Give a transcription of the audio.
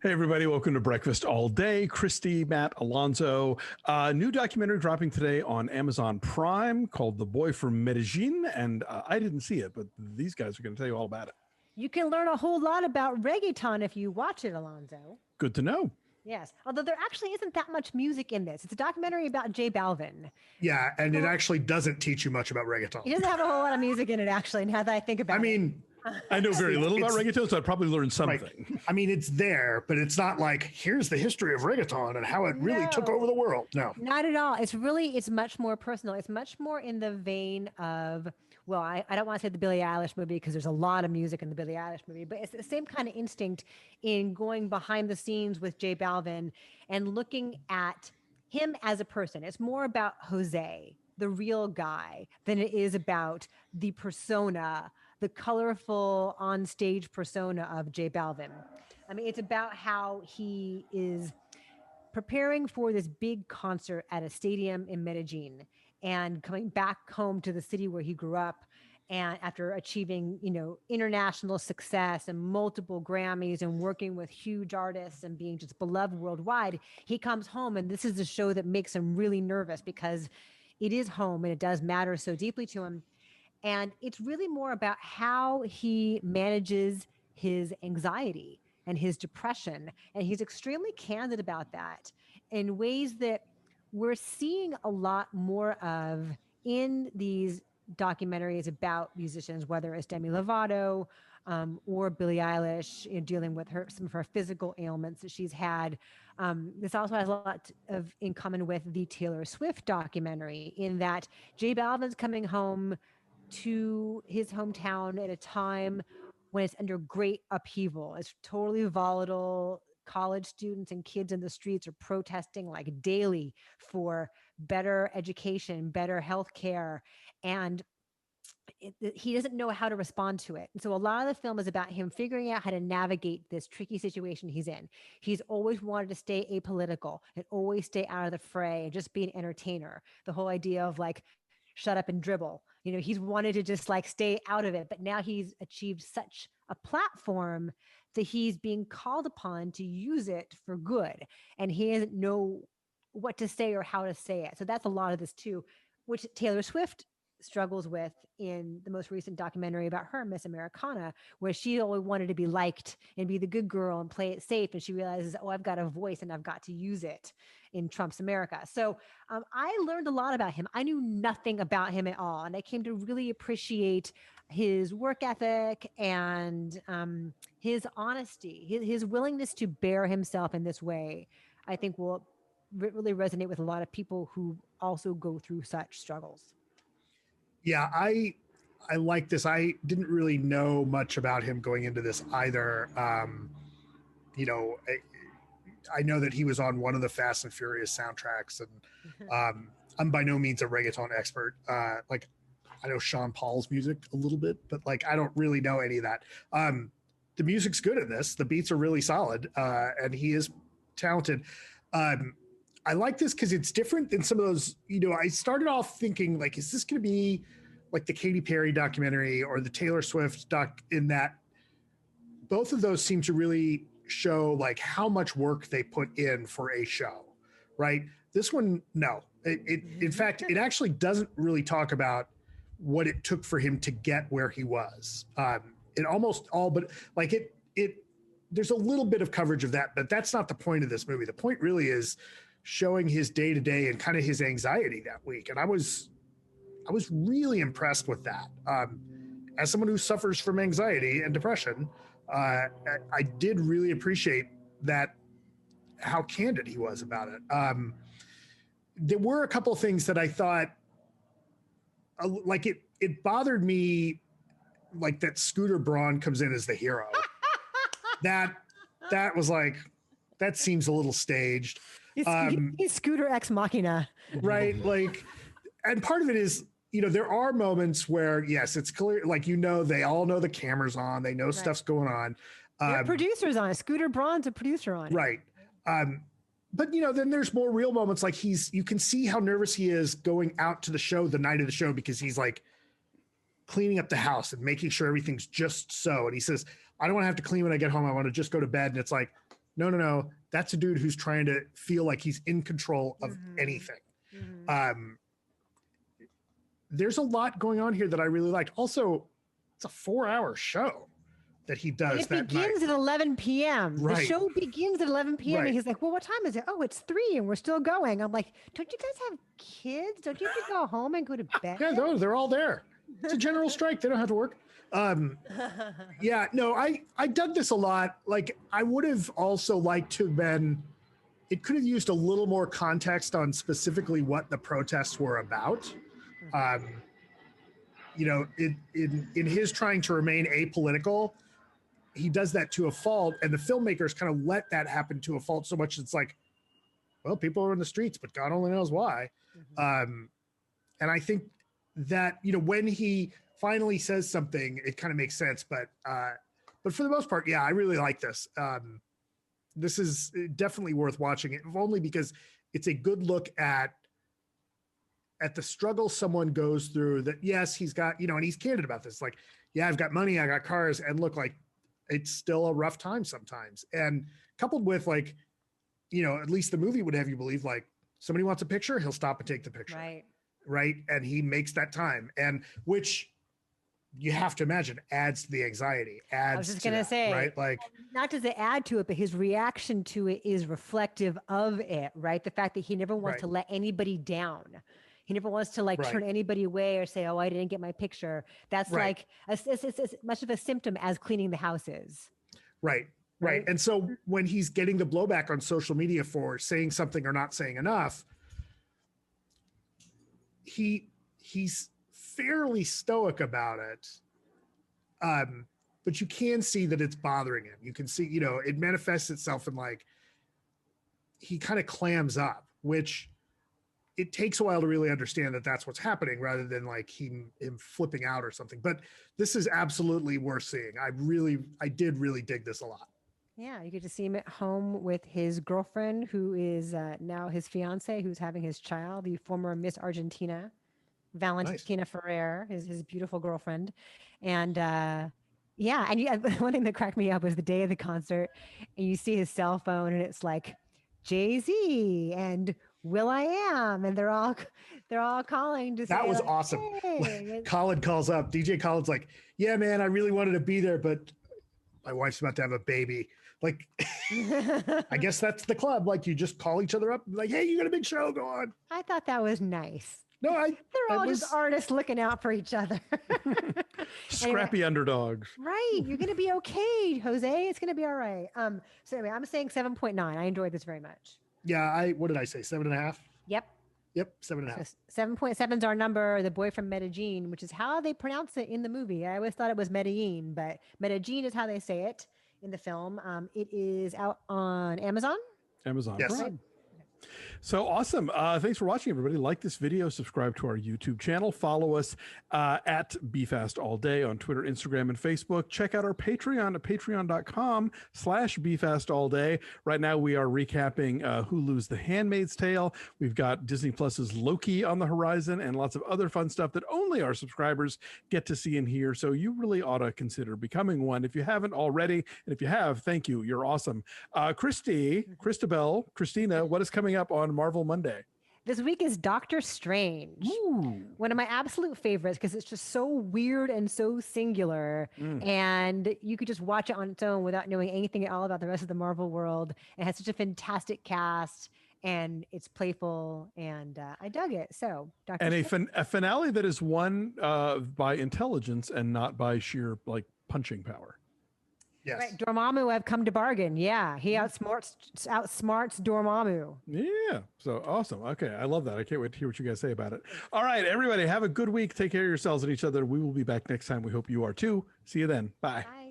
Hey, everybody. Welcome to Breakfast All Day. Christy, Matt, Alonso. New documentary dropping today on Amazon Prime called The Boy from Medellín. And I didn't see it, but these guys are going to tell you all about it. You can learn a whole lot about reggaeton if you watch it, Alonso. Good to know. Yes, although there actually isn't that much music in this. It's a documentary about J Balvin. Yeah, and it actually doesn't teach you much about reggaeton. He doesn't have a whole lot of music in it, actually, now that I think about it. I mean, I know very little about reggaeton, so I'd probably learn something. like, I mean, it's there, but it's not like, here's the history of reggaeton and how it really took over the world. No. Not at all. It's much more personal. It's much more in the vein of, well, I don't want to say the Billie Eilish movie because there's a lot of music in the Billie Eilish movie, but it's the same kind of instinct in going behind the scenes with J Balvin and looking at him as a person. It's more about Jose, the real guy, than it is about the persona, the colorful on-stage persona of J Balvin. I mean, it's about how he is preparing for this big concert at a stadium in Medellin and coming back home to the city where he grew up. And after achieving, international success and multiple Grammys and working with huge artists and being just beloved worldwide, he comes home and this is a show that makes him really nervous because it is home and it does matter so deeply to him. And it's really more about how he manages his anxiety and his depression. And he's extremely candid about that in ways that we're seeing a lot more of in these documentaries about musicians, whether it's Demi Lovato or Billie Eilish, dealing with some of her physical ailments that she's had. This also has a lot in common with the Taylor Swift documentary, in that J Balvin's coming home to his hometown at a time when it's under great upheaval. It's totally volatile. College students and kids in the streets are protesting like daily for better education, better health care. And he doesn't know how to respond to it. And so a lot of the film is about him figuring out how to navigate this tricky situation he's in. He's always wanted to stay apolitical and always stay out of the fray and just be an entertainer. The whole idea of like, shut up and dribble. He's wanted to just like stay out of it, but now he's achieved such a platform that he's being called upon to use it for good. And he doesn't know what to say or how to say it. So that's a lot of this too, which Taylor Swift struggles with in the most recent documentary about her, Miss Americana, where she always wanted to be liked and be the good girl and play it safe. And she realizes, oh, I've got a voice and I've got to use it in Trump's America. So I learned a lot about him. I knew nothing about him at all. And I came to really appreciate his work ethic and his honesty, his willingness to bear himself in this way, I think will really resonate with a lot of people who also go through such struggles. Yeah, I like this. I didn't really know much about him going into this either. I know that he was on one of the Fast and Furious soundtracks, and I'm by no means a reggaeton expert. I know Sean Paul's music a little bit, but I don't really know any of that. The music's good in this. The beats are really solid, and he is talented. I like this because it's different than some of those, I started off thinking is this going to be like the Katy Perry documentary or the Taylor Swift doc, in that both of those seem to really show how much work they put in for a show, right? This one, no. In fact, it actually doesn't really talk about what it took for him to get where he was. It almost all, but there's a little bit of coverage of that, but that's not the point of this movie. The point really is showing his day-to-day and kind of his anxiety that week. And I was really impressed with that. As someone who suffers from anxiety and depression, I did really appreciate that, how candid he was about it. There were a couple of things that I thought, it bothered me, that Scooter Braun comes in as the hero. that was that seems a little staged. He's Scooter Ex Machina. Right. And part of it is, there are moments where, yes, it's clear, they all know the camera's on, they know right. Stuff's going on. There are producers on it. Scooter Braun's a producer on it. Right. But then there's more real moments, you can see how nervous he is going out to the show the night of the show, because he's cleaning up the house and making sure everything's just so. And he says, I don't want to have to clean when I get home. I want to just go to bed. And it's no, that's a dude who's trying to feel like he's in control of anything. There's a lot going on here that I really liked. Also, it's a 4-hour show that he does. And it begins at 11 p.m. Right. The show begins at 11 p.m. Right. And he's like, well, what time is it? Oh, it's 3 and we're still going. I'm like, don't you guys have kids? Don't you have to go home and go to bed? Yeah, no, they're all there. It's a general strike. They don't have to work. Yeah, no, I dug this a lot. Like, I would have also liked to have been, it could have used a little more context on specifically what the protests were about. You know, in his trying to remain apolitical, he does that to a fault, and the filmmakers kind of let that happen to a fault so much. It's like, well, people are in the streets, but God only knows why. And I think that, you know, when he finally says something, it kind of makes sense. But for the most part, yeah, I really like this. This is definitely worth watching, it only because it's a good look at the struggle someone goes through. That, yes, he's got, you know, and he's candid about this. Like, yeah, I've got money, I got cars, and look, like, it's still a rough time sometimes. And coupled with, like, you know, at least the movie would have you believe, like, somebody wants a picture, he'll stop and take the picture. Right. And he makes that time. And which you have to imagine adds to the anxiety. I was just going to say, right? Like, not does it add to it, but his reaction to it is reflective of it, right? The fact that he never wants to let anybody down. He never wants to, like, turn anybody away or say, oh, I didn't get my picture. That's like as much of a symptom as cleaning the house is. Right. And so when he's getting the blowback on social media for saying something or not saying enough, he's fairly stoic about it. But you can see that it's bothering him. You can see, you know, it manifests itself in, like, he kind of clams up, which it takes a while to really understand that that's what's happening, rather than like him flipping out or something. But this is absolutely worth seeing. I did really dig this a lot. Yeah, you get to see him at home with his girlfriend, who is now his fiance, who's having his child, the former Miss Argentina, Valentina Ferrer, his beautiful girlfriend. And yeah, and one thing that cracked me up was the day of the concert, and you see his cell phone, and it's like Jay-Z and Will.i.am, and they're all calling to say, that was awesome. Hey. Colin calls up. DJ Colin's like, yeah, man, I really wanted to be there, but my wife's about to have a baby. Like, I guess that's the club. Like, you just call each other up, like, hey, you got a big show, go on. I thought that was nice. No, they're all just artists looking out for each other. Scrappy underdogs. Right. You're going to be okay, Jose. It's going to be all right. So anyway, I'm saying 7.9. I enjoyed this very much. Yeah. What did I say? 7.5? Yep. 7.5. So 7.7 is our number, the boy from Medellín, which is how they pronounce it in the movie. I always thought it was Medellín, but Medellín is how they say it in the film. It is out on Amazon. Yes. Right. So awesome. Thanks for watching, everybody. Like this video, subscribe to our YouTube channel, follow us at BeFastAllDay on Twitter, Instagram, and Facebook. Check out our Patreon at patreon.com/BeFastAllDay. Right now, we are recapping Hulu's The Handmaid's Tale. We've got Disney Plus's Loki on the horizon and lots of other fun stuff that only our subscribers get to see and hear. So you really ought to consider becoming one if you haven't already. And if you have, thank you. You're awesome. Christina, what is coming up on Marvel Monday? This week is Doctor Strange. Ooh. One of my absolute favorites because it's just so weird and so singular. And you could just watch it on its own without knowing anything at all about the rest of the Marvel world. It has such a fantastic cast and it's playful, and I dug it. So Doctor Strange. A finale that is won by intelligence and not by sheer, like, punching power. Yes. Right, Dormammu, I've come to bargain. Yeah, he outsmarts Dormammu. Yeah, so awesome. Okay, I love that. I can't wait to hear what you guys say about it. All right, everybody, have a good week. Take care of yourselves and each other. We will be back next time. We hope you are too. See you then. Bye. Bye.